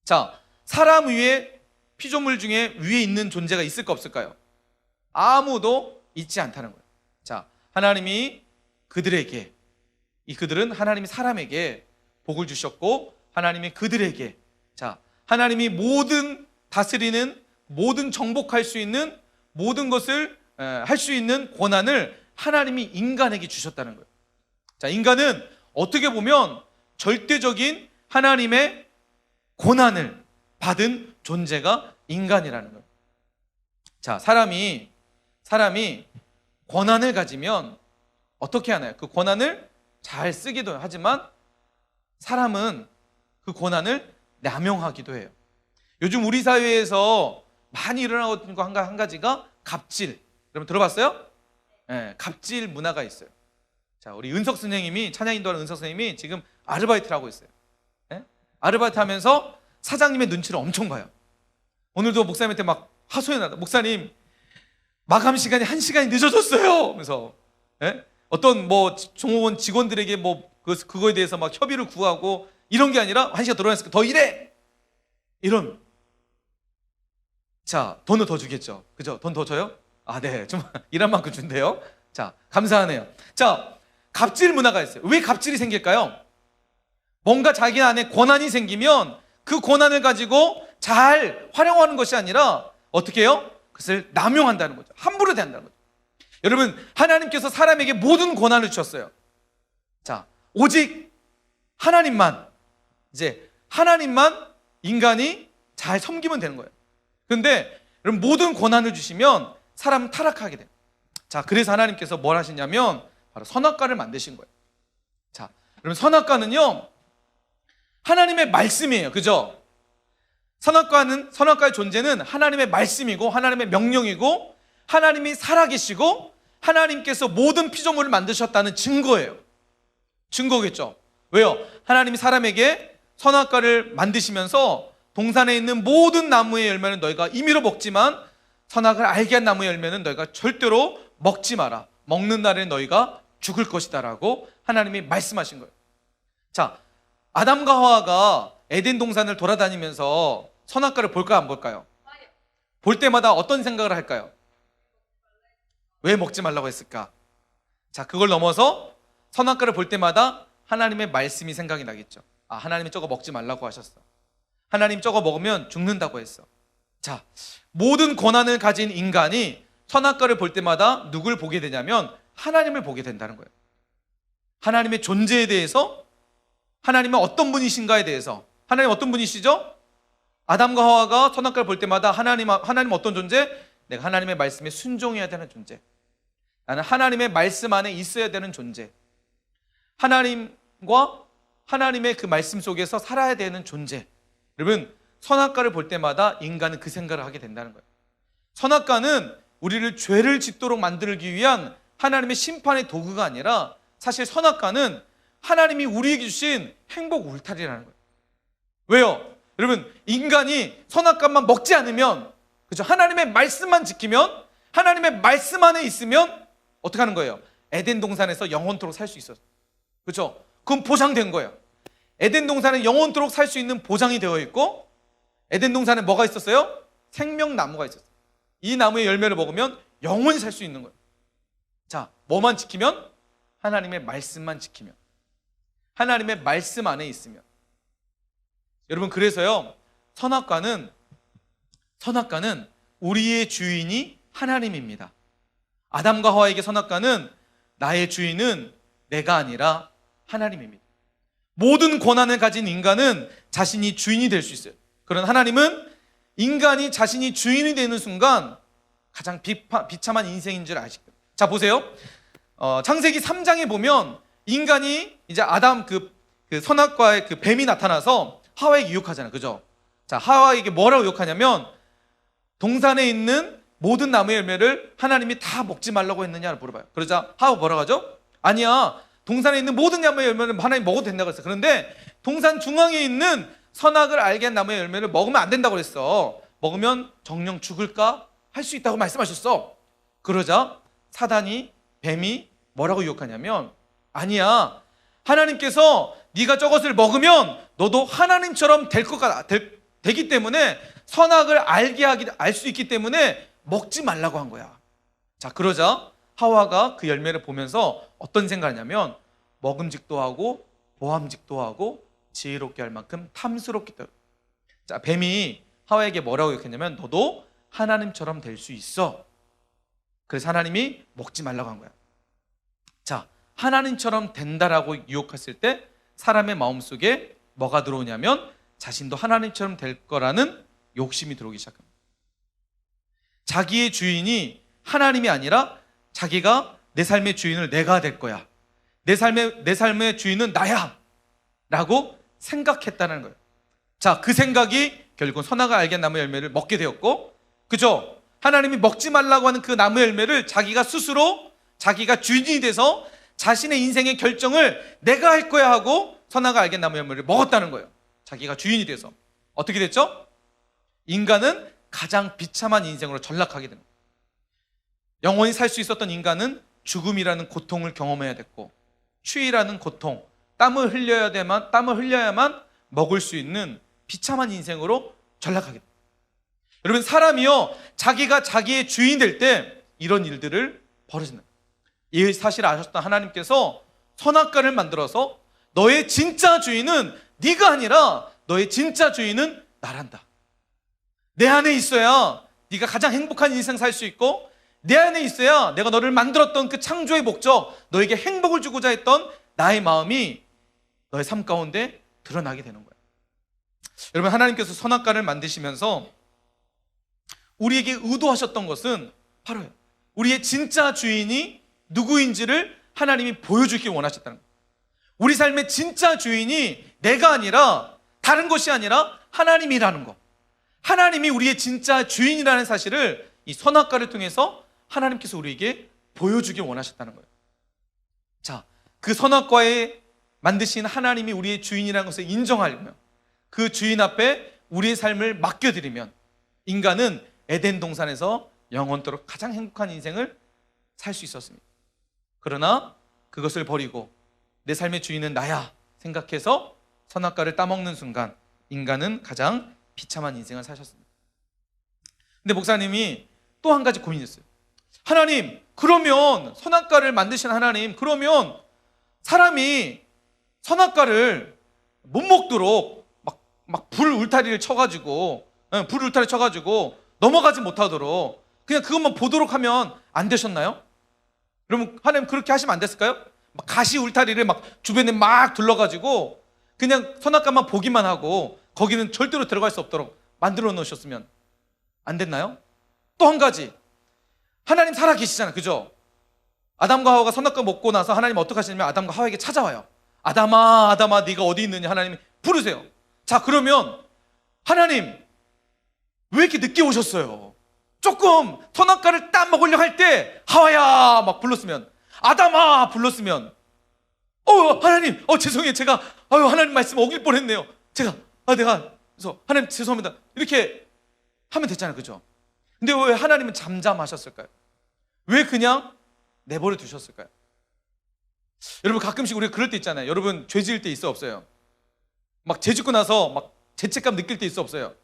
자, 사람 위에 피조물 중에 위에 있는 존재가 있을까 없을까요? 아무도 있지 않다는 거예요. 자, 하나님이 그들에게, 그들은 하나님이 사람에게 복을 주셨고 하나님이 그들에게, 자, 하나님이 모든 다스리는, 모든 정복할 수 있는, 모든 것을 할 수 있는 권한을 하나님이 인간에게 주셨다는 거예요. 자, 인간은 어떻게 보면 절대적인 하나님의 권한을 받은 존재가 인간이라는 거예요. 자, 사람이 권한을 가지면 어떻게 하나요? 그 권한을 잘 쓰기도 하지만 사람은 그 권한을 남용하기도 해요. 요즘 우리 사회에서 많이 일어나고 있는 거 한 가지가 갑질. 여러분 들어봤어요? 네, 갑질 문화가 있어요. 자, 우리 은석 선생님이, 찬양 인도하는 은석 선생님이 지금 아르바이트를 하고 있어요. 네? 아르바이트 하면서 사장님의 눈치를 엄청 봐요. 오늘도 목사님한테 막 하소연하다. 목사님, 마감 시간이 1시간이 늦어졌어요. 그래서 네? 어떤 뭐 종업원 직원들에게 뭐 그거에 대해서 막 협의를 구하고 이런 게 아니라 1시간 더 일어났으니까 더 일해! 이런. 자, 돈을 더 주겠죠. 그죠? 돈 더 줘요? 아, 네. 좀 일한 만큼 준대요. 자, 감사하네요. 자, 갑질 문화가 있어요. 왜 갑질이 생길까요? 뭔가 자기 안에 권한이 생기면 그 권한을 가지고 잘 활용하는 것이 아니라 어떻게 해요? 그것을 남용한다는 거죠. 함부로 대한다는 거죠. 여러분, 하나님께서 사람에게 모든 권한을 주셨어요. 자, 오직 하나님만 인간이 잘 섬기면 되는 거예요. 그런데 여러분, 모든 권한을 주시면 사람은 타락하게 돼요. 자, 그래서 하나님께서 뭘 하시냐면 바로 선악과를 만드신 거예요. 자, 여러분, 선악과는요 하나님의 말씀이에요. 그죠? 선악과의 존재는 하나님의 말씀이고 하나님의 명령이고 하나님이 살아계시고 하나님께서 모든 피조물을 만드셨다는 증거예요. 증거겠죠. 왜요? 하나님이 사람에게 선악과를 만드시면서 동산에 있는 모든 나무의 열매는 너희가 임의로 먹지만 선악을 알게 한 나무의 열매는 너희가 절대로 먹지 마라. 먹는 날에 너희가 죽을 것이다 라고 하나님이 말씀하신 거예요. 자, 아담과 하와가 에덴 동산을 돌아다니면서 선악과를 볼까요, 안 볼까요? 볼 때마다 어떤 생각을 할까요? 왜 먹지 말라고 했을까? 자, 그걸 넘어서 선악과를 볼 때마다 하나님의 말씀이 생각이 나겠죠. 아, 하나님이 저거 먹지 말라고 하셨어. 하나님 저거 먹으면 죽는다고 했어. 자, 모든 권한을 가진 인간이 선악과를 볼 때마다 누굴 보게 되냐면 하나님을 보게 된다는 거예요. 하나님의 존재에 대해서, 하나님은 어떤 분이신가에 대해서. 하나님 어떤 분이시죠? 아담과 하와가 선악과를 볼 때마다 하나님 어떤 존재? 내가 하나님의 말씀에 순종해야 되는 존재. 나는 하나님의 말씀 안에 있어야 되는 존재. 하나님과 하나님의 그 말씀 속에서 살아야 되는 존재. 여러분, 선악과를 볼 때마다 인간은 그 생각을 하게 된다는 거예요. 선악과는 우리를 죄를 짓도록 만들기 위한 하나님의 심판의 도구가 아니라 사실 선악과는 하나님이 우리에게 주신 행복 울타리라는 거예요. 왜요? 여러분, 인간이 선악과만 먹지 않으면, 그죠? 하나님의 말씀만 지키면, 하나님의 말씀 안에 있으면 어떻게 하는 거예요? 에덴 동산에서 영원토록 살 수 있어요. 그죠? 그건 보장된 거예요. 에덴 동산은 영원토록 살 수 있는 보장이 되어 있고, 에덴 동산에 뭐가 있었어요? 생명나무가 있었어요. 이 나무의 열매를 먹으면 영원히 살 수 있는 거예요. 자, 뭐만 지키면? 하나님의 말씀만 지키면, 하나님의 말씀 안에 있으면. 여러분, 그래서요, 선악과는 우리의 주인이 하나님입니다. 아담과 하와에게 선악과는 나의 주인은 내가 아니라 하나님입니다. 모든 권한을 가진 인간은 자신이 주인이 될 수 있어요. 그런 하나님은 인간이 자신이 주인이 되는 순간 가장 비참한 인생인 줄 아시죠? 자, 보세요. 창세기 3장에 보면 인간이 이제 아담 그 선악과의 그 뱀이 나타나서 하와에게 유혹하잖아요. 그죠? 자, 하와에게 뭐라고 유혹하냐면 동산에 있는 모든 나무의 열매를 하나님이 다 먹지 말라고 했느냐를 물어봐요. 그러자 하와 뭐라고 하죠? 아니야, 동산에 있는 모든 나무의 열매는 하나님 먹어도 된다고 했어. 그런데 동산 중앙에 있는 선악을 알게 한 나무의 열매를 먹으면 안 된다고 그랬어. 먹으면 정령 죽을까? 할 수 있다고 말씀하셨어. 그러자 사단이, 뱀이 뭐라고 유혹하냐면, 아니야, 하나님께서 네가 저것을 먹으면 너도 하나님처럼 되기 때문에 선악을 알 수 있기 때문에 먹지 말라고 한 거야. 자, 그러자 하와가 그 열매를 보면서 어떤 생각을 하냐면 먹음직도 하고 보암직도 하고 지혜롭게 할 만큼 탐스럽기 때문에. 자, 뱀이 하와에게 뭐라고 얘기했냐면 너도 하나님처럼 될 수 있어. 그래서 하나님이 먹지 말라고 한 거야. 자, 하나님처럼 된다라고 유혹했을 때 사람의 마음속에 뭐가 들어오냐면 자신도 하나님처럼 될 거라는 욕심이 들어오기 시작합니다. 자기의 주인이 하나님이 아니라 자기가 내 삶의 주인을 내가 될 거야. 내 삶의 주인은 나야 라고 생각했다는 거예요. 자, 그 생각이 결국은 선악을 알게 한 나무 열매를 먹게 되었고, 그죠? 하나님이 먹지 말라고 하는 그 나무 열매를 자기가 스스로 자기가 주인이 돼서 자신의 인생의 결정을 내가 할 거야 하고 선악을 알게 한 나무 열매를 먹었다는 거예요. 자기가 주인이 돼서. 어떻게 됐죠? 인간은 가장 비참한 인생으로 전락하게 됩니다. 영원히 살 수 있었던 인간은 죽음이라는 고통을 경험해야 됐고, 추위라는 고통, 땀을 흘려야만 먹을 수 있는 비참한 인생으로 전락하게 됩니다. 여러분, 사람이요, 자기가 자기의 주인이 될 때 이런 일들을 벌어진다. 이 사실을 아셨던 하나님께서 선악과를 만들어서 너의 진짜 주인은 네가 아니라 너의 진짜 주인은 나란다. 내 안에 있어야 네가 가장 행복한 인생 살 수 있고, 내 안에 있어야 내가 너를 만들었던 그 창조의 목적, 너에게 행복을 주고자 했던 나의 마음이 너의 삶 가운데 드러나게 되는 거예요. 여러분, 하나님께서 선악과를 만드시면서 우리에게 의도하셨던 것은 바로 우리의 진짜 주인이 누구인지를 하나님이 보여주길 원하셨다는 거예요. 우리 삶의 진짜 주인이 내가 아니라, 다른 것이 아니라 하나님이라는 거. 하나님이 우리의 진짜 주인이라는 사실을 이 선악과를 통해서 하나님께서 우리에게 보여주길 원하셨다는 거예요. 자, 그 선악과에 만드신 하나님이 우리의 주인이라는 것을 인정하려면, 그 주인 앞에 우리의 삶을 맡겨드리면 인간은 에덴 동산에서 영원토록 가장 행복한 인생을 살 수 있었습니다. 그러나 그것을 버리고 내 삶의 주인은 나야 생각해서 선악과를 따먹는 순간 인간은 가장 비참한 인생을 사셨습니다. 근데 목사님이 또 한 가지 고민했어요. 하나님, 그러면 선악과를 만드신 하나님, 그러면 사람이 선악과를 못 먹도록 막 불 울타리를 쳐가지고 넘어가지 못하도록 그냥 그것만 보도록 하면 안 되셨나요? 그러면 하나님 그렇게 하시면 안 됐을까요? 막 가시 울타리를 막 주변에 막 둘러가지고 그냥 선악과만 보기만 하고 거기는 절대로 들어갈 수 없도록 만들어 놓으셨으면 안 됐나요? 또 한 가지, 하나님 살아계시잖아요, 그죠? 아담과 하와가 선악과 먹고 나서 하나님 어떻게 하시냐면 아담과 하와에게 찾아와요. 아담아, 아담아, 네가 어디 있느냐? 하나님이 부르세요. 자, 그러면 하나님 왜 이렇게 늦게 오셨어요? 조금 선악과를 딱 먹으려고 할 때 하와야 막 불렀으면, 아담아 불렀으면, 하나님, 죄송해요, 제가 하나님 말씀 어길 뻔했네요. 내가 그래서 하나님 죄송합니다 이렇게 하면 됐잖아요, 그죠? 근데 왜 하나님은 잠잠하셨을까요? 왜 그냥 내버려 두셨을까요? 여러분, 가끔씩 우리가 그럴 때 있잖아요. 여러분, 죄 지을 때 있어 없어요? 막 죄 짓고 나서 막 죄책감 느낄 때 있어 없어요?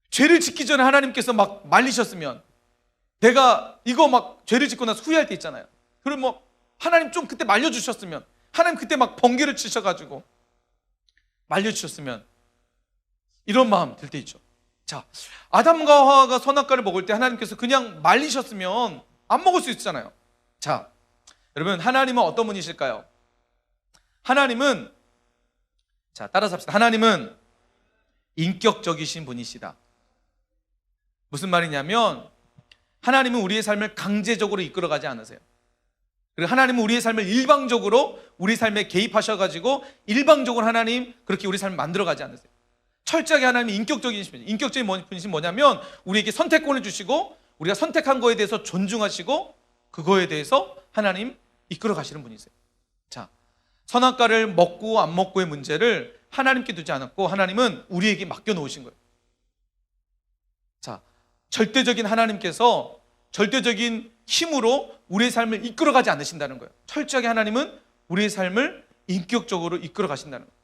죄를 짓기 전에 하나님께서 막 말리셨으면, 내가 이거 막 죄를 짓고 나서 후회할 때 있잖아요. 그럼 뭐 하나님 좀 그때 말려주셨으면, 하나님 그때 막 번개를 치셔가지고 말려주셨으면, 이런 마음 들 때 있죠. 자, 아담과 하와가 선악과를 먹을 때 하나님께서 그냥 말리셨으면 안 먹을 수 있잖아요. 자, 여러분, 하나님은 어떤 분이실까요? 하나님은, 자, 따라서 합시다. 하나님은 인격적이신 분이시다. 무슨 말이냐면 하나님은 우리의 삶을 강제적으로 이끌어가지 않으세요. 그리고 하나님은 우리의 삶을 일방적으로 우리 삶에 개입하셔가지고 일방적으로 하나님 그렇게 우리 삶을 만들어가지 않으세요. 철저하게 하나님이 인격적인 분이시죠. 인격적인 분이신 뭐냐면 우리에게 선택권을 주시고 우리가 선택한 거에 대해서 존중하시고 그거에 대해서 하나님 이끌어 가시는 분이세요. 자, 선악과를 먹고 안 먹고의 문제를 하나님께 두지 않았고 하나님은 우리에게 맡겨 놓으신 거예요. 자, 절대적인 하나님께서 절대적인 힘으로 우리의 삶을 이끌어가지 않으신다는 거예요. 철저하게 하나님은 우리의 삶을 인격적으로 이끌어 가신다는 거예요.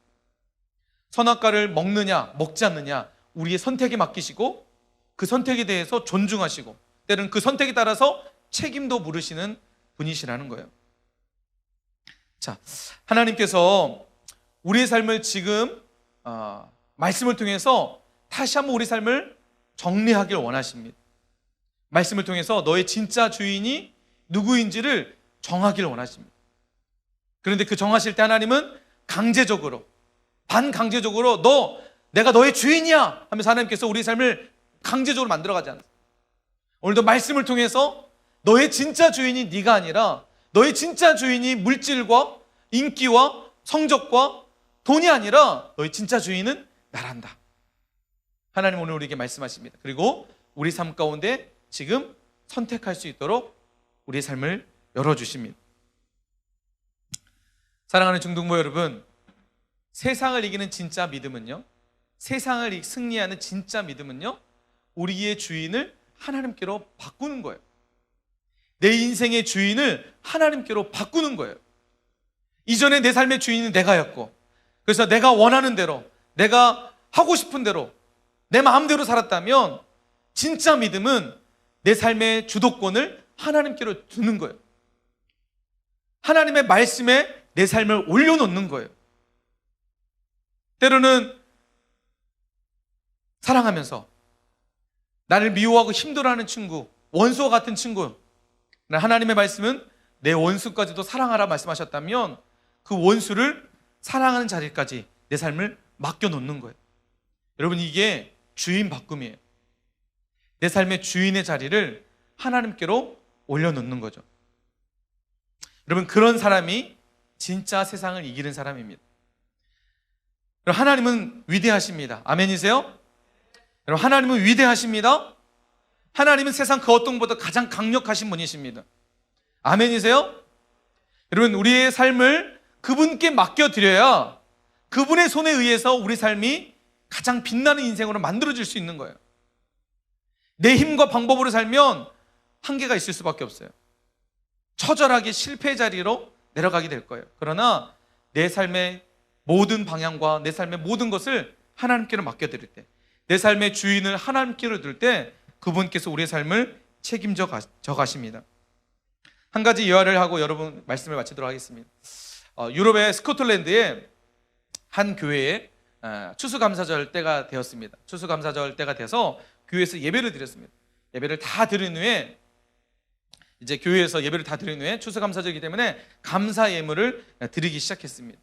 선악과를 먹느냐 먹지 않느냐 우리의 선택에 맡기시고 그 선택에 대해서 존중하시고 때로는 그 선택에 따라서 책임도 물으시는 분이시라는 거예요. 자, 하나님께서 우리의 삶을 지금 말씀을 통해서 다시 한번 우리 삶을 정리하길 원하십니다. 말씀을 통해서 너의 진짜 주인이 누구인지를 정하길 원하십니다. 그런데 그 정하실 때 하나님은 강제적으로 반강제적으로 내가 너의 주인이야 하면서 하나님께서 우리 삶을 강제적으로 만들어가지 않습니다. 오늘도 말씀을 통해서 너의 진짜 주인이 네가 아니라 너의 진짜 주인이 물질과 인기와 성적과 돈이 아니라 너의 진짜 주인은 나란다. 하나님 오늘 우리에게 말씀하십니다. 그리고 우리 삶 가운데 지금 선택할 수 있도록 우리의 삶을 열어주십니다. 사랑하는 중등부 여러분, 세상을 이기는 진짜 믿음은요, 세상을 승리하는 진짜 믿음은요, 우리의 주인을 하나님께로 바꾸는 거예요. 내 인생의 주인을 하나님께로 바꾸는 거예요. 이전에 내 삶의 주인은 내가였고, 그래서 내가 원하는 대로, 내가 하고 싶은 대로, 내 마음대로 살았다면 진짜 믿음은 내 삶의 주도권을 하나님께로 두는 거예요. 하나님의 말씀에 내 삶을 올려놓는 거예요. 때로는 사랑하면서 나를 미워하고 힘들어하는 친구, 원수와 같은 친구, 하나님의 말씀은 내 원수까지도 사랑하라 말씀하셨다면 그 원수를 사랑하는 자리까지 내 삶을 맡겨놓는 거예요. 여러분, 이게 주인 바꿈이에요. 내 삶의 주인의 자리를 하나님께로 올려놓는 거죠. 여러분, 그런 사람이 진짜 세상을 이기는 사람입니다. 하나님은 위대하십니다. 아멘이세요? 여러분, 하나님은 위대하십니다. 하나님은 세상 그 어떤 것보다 가장 강력하신 분이십니다. 아멘이세요? 여러분, 우리의 삶을 그분께 맡겨드려야 그분의 손에 의해서 우리 삶이 가장 빛나는 인생으로 만들어질 수 있는 거예요. 내 힘과 방법으로 살면 한계가 있을 수밖에 없어요. 처절하게 실패의 자리로 내려가게 될 거예요. 그러나 내 삶의 모든 방향과 내 삶의 모든 것을 하나님께로 맡겨드릴 때, 내 삶의 주인을 하나님께로 둘 때 그분께서 우리의 삶을 책임져 가십니다. 한 가지 이야기를 하고 여러분 말씀을 마치도록 하겠습니다. 유럽의 스코틀랜드의 한 교회에 추수감사절 때가 되었습니다. 추수감사절 때가 돼서 교회에서 예배를 드렸습니다. 예배를 다 드린 후에 이제 교회에서 예배를 다 드린 후에 추수감사절이기 때문에 감사 예물을 드리기 시작했습니다.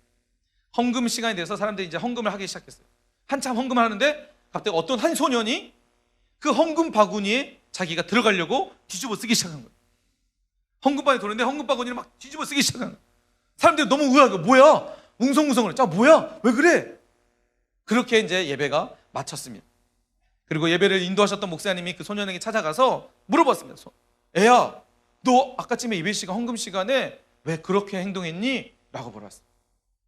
헌금 시간이 돼서 사람들이 이제 헌금을 하기 시작했어요. 한참 헌금을 하는데 갑자기 어떤 한 소년이 그 헌금 바구니에 자기가 들어가려고 뒤집어 쓰기 시작한 거예요. 헌금바구니 도는데 헌금 바구니를 막 뒤집어 쓰기 시작한 거예요. 사람들이 너무 의아하게 뭐야? 웅성웅성을 자 뭐야? 왜 그래? 그렇게 이제 예배가 마쳤습니다. 그리고 예배를 인도하셨던 목사님이 그 소년에게 찾아가서 물어봤습니다. 애야, 너 아까쯤에 예배 시간 헌금 시간에 왜 그렇게 행동했니? 라고 물어봤어요.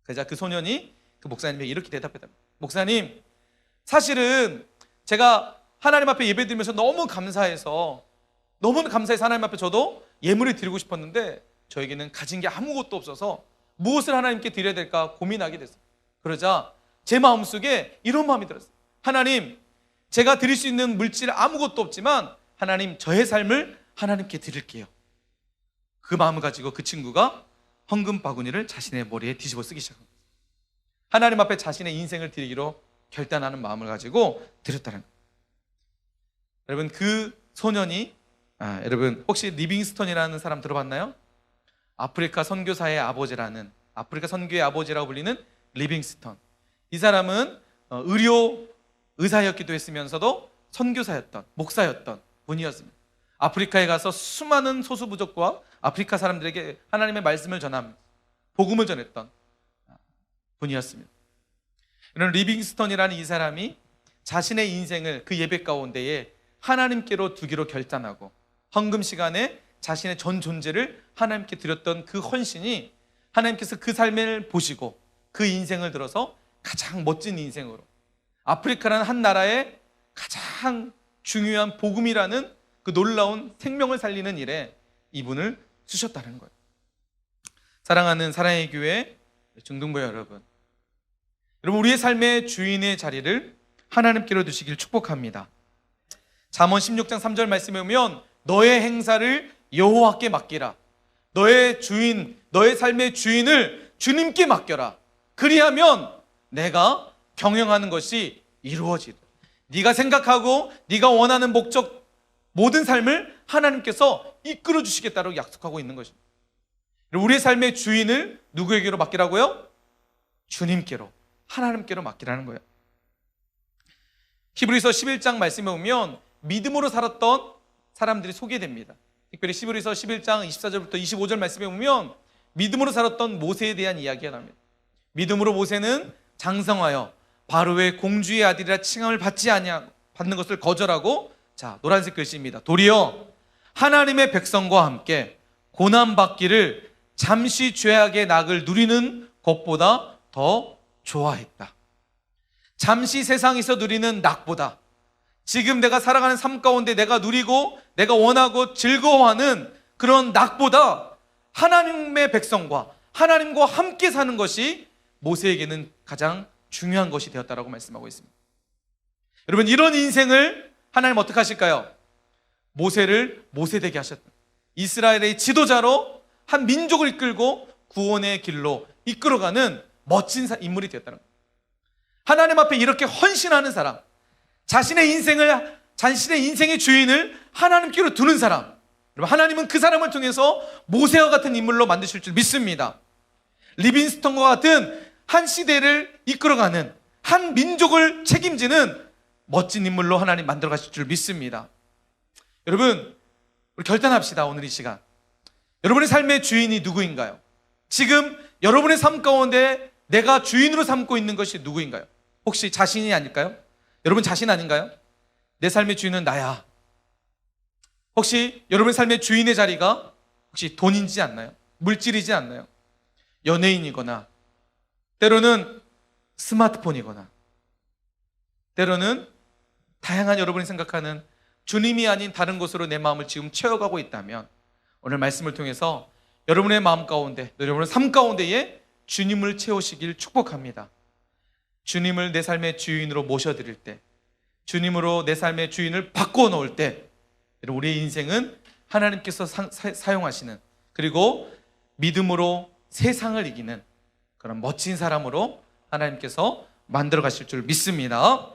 그래서 그 소년이 그 목사님에게 이렇게 대답했다. 목사님, 사실은 제가 하나님 앞에 예배 드리면서 너무 감사해서 하나님 앞에 저도 예물을 드리고 싶었는데 저에게는 가진 게 아무것도 없어서 무엇을 하나님께 드려야 될까 고민하게 됐어요. 그러자 제 마음속에 이런 마음이 들었어요. 하나님, 제가 드릴 수 있는 물질 아무것도 없지만 하나님, 저의 삶을 하나님께 드릴게요. 그 마음을 가지고 그 친구가 헌금 바구니를 자신의 머리에 뒤집어 쓰기 시작합니다. 하나님 앞에 자신의 인생을 드리기로 결단하는 마음을 가지고 드렸다는 거예요. 여러분, 그 소년이 여러분 혹시 리빙스턴이라는 사람 들어봤나요? 아프리카 선교사의 아버지라는, 아프리카 선교의 아버지라고 불리는 리빙스턴. 이 사람은 의사였기도 했으면서도 선교사였던, 목사였던 분이었습니다. 아프리카에 가서 수많은 소수부족과 아프리카 사람들에게 하나님의 말씀을 전합니다. 복음을 전했던 분이었습니다. 이런 리빙스턴이라는 이 사람이 자신의 인생을 그 예배 가운데에 하나님께로 두기로 결단하고 헌금 시간에 자신의 전 존재를 하나님께 드렸던 그 헌신이 하나님께서 그 삶을 보시고 그 인생을 들어서 가장 멋진 인생으로, 아프리카라는 한 나라의 가장 중요한 복음이라는 그 놀라운 생명을 살리는 일에 이분을 쓰셨다는 거예요. 사랑하는 사랑의 교회 중등부 여러분, 우리의 삶의 주인의 자리를 하나님께로 두시길 축복합니다. 잠언 16장 3절 말씀에 보면 너의 행사를 여호와께 맡기라. 너의 주인, 너의 삶의 주인을 주님께 맡겨라. 그리하면 내가 경영하는 것이 이루어지리라. 네가 생각하고 네가 원하는 목적, 모든 삶을 하나님께서 이끌어 주시겠다고 약속하고 있는 것입니다. 우리의 삶의 주인을 누구에게로 맡기라고요? 주님께로, 하나님께로 맡기라는 거예요. 히브리서 11장 말씀에 보면 믿음으로 살았던 사람들이 소개됩니다. 특별히 히브리서 11장 24절부터 25절 말씀에 보면 믿음으로 살았던 모세에 대한 이야기가 나옵니다. 믿음으로 모세는 장성하여 바로의 공주의 아들이라 칭함을 받는 것을 거절하고, 자, 노란색 글씨입니다. 도리어 하나님의 백성과 함께 고난받기를 잠시 죄악의 낙을 누리는 것보다 더 좋아했다. 잠시 세상에서 누리는 낙보다, 지금 내가 살아가는 삶 가운데 내가 누리고 내가 원하고 즐거워하는 그런 낙보다 하나님의 백성과 하나님과 함께 사는 것이 모세에게는 가장 중요한 것이 되었다라고 말씀하고 있습니다. 여러분, 이런 인생을 하나님 어떻게 하실까요? 모세를 모세되게 하셨다. 이스라엘의 지도자로 한 민족을 이끌고 구원의 길로 이끌어가는 멋진 인물이 되었다는 거예요. 하나님 앞에 이렇게 헌신하는 사람, 자신의 인생의 주인을 하나님께로 두는 사람, 여러분, 하나님은 그 사람을 통해서 모세와 같은 인물로 만드실 줄 믿습니다. 리빈스턴과 같은 한 시대를 이끌어가는, 한 민족을 책임지는 멋진 인물로 하나님 만들어 가실 줄 믿습니다. 여러분, 우리 결단합시다. 오늘 이 시간 여러분의 삶의 주인이 누구인가요? 지금 여러분의 삶 가운데 내가 주인으로 삼고 있는 것이 누구인가요? 혹시 자신이 아닐까요? 여러분 자신 아닌가요? 내 삶의 주인은 나야. 혹시 여러분의 삶의 주인의 자리가 혹시 돈이지 않나요? 물질이지 않나요? 연예인이거나, 때로는 스마트폰이거나, 때로는 다양한 여러분이 생각하는 주님이 아닌 다른 곳으로 내 마음을 지금 채워가고 있다면, 오늘 말씀을 통해서 여러분의 마음 가운데, 여러분의 삶 가운데에 주님을 채우시길 축복합니다. 주님을 내 삶의 주인으로 모셔드릴 때, 주님으로 내 삶의 주인을 바꾸어 놓을 때, 우리의 인생은 하나님께서 사용하시는, 그리고 믿음으로 세상을 이기는 그런 멋진 사람으로 하나님께서 만들어 가실 줄 믿습니다.